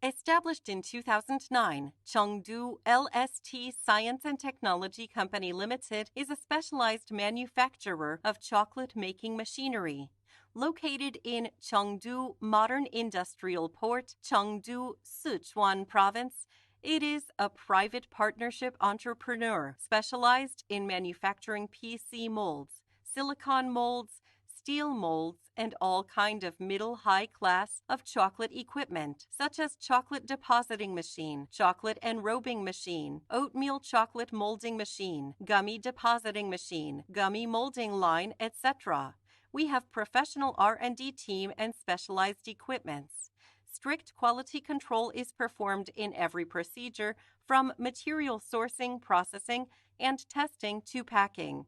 Established in 2009, Chengdu LST Science and Technology Company Limited is a specialized manufacturer of chocolate-making machinery. Located in Chengdu Modern Industrial Port, Chengdu, Sichuan Province, it is a private partnership entrepreneur specialized in manufacturing PC molds, silicon molds, steel molds, and all kind of middle-high class of chocolate equipment, such as chocolate depositing machine, chocolate enrobing machine, oatmeal chocolate molding machine, gummy depositing machine, gummy molding line, etc. We have professional R&D team and specialized equipments. Strict quality control is performed in every procedure, from material sourcing, processing, and testing to packing.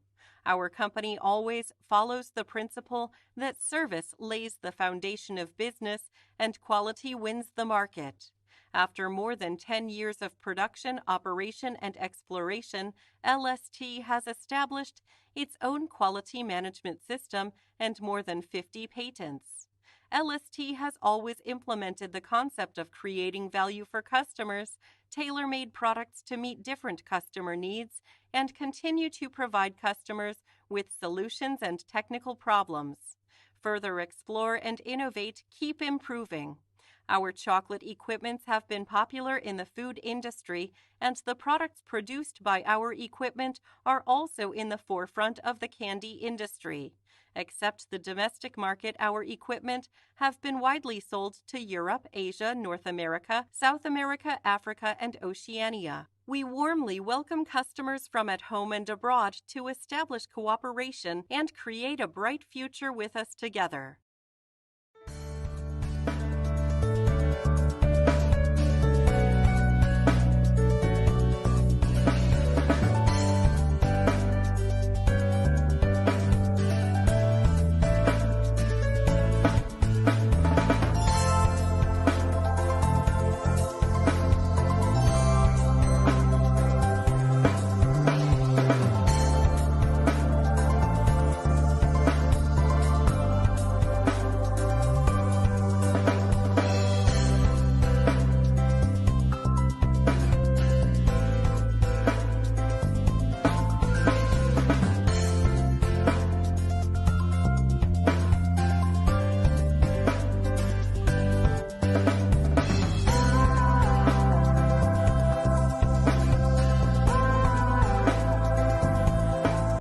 Our company always follows the principle that service lays the foundation of business and quality wins the market. After more than 10 years of production, operation, and exploration, LST has established its own quality management system and more than 50 patents. LST has always implemented the concept of creating value for customers, tailor-made products to meet different customer needs, and continue to provide customers with solutions and technical problems. Further explore and innovate, keep improving. Our chocolate equipments have been popular in the food industry, and the products produced by our equipment are also in the forefront of the candy industry. Except the domestic market, our equipment have been widely sold to Europe, Asia, North America, South America, Africa, and Oceania. We warmly welcome customers from at home and abroad to establish cooperation and create a bright future with us together.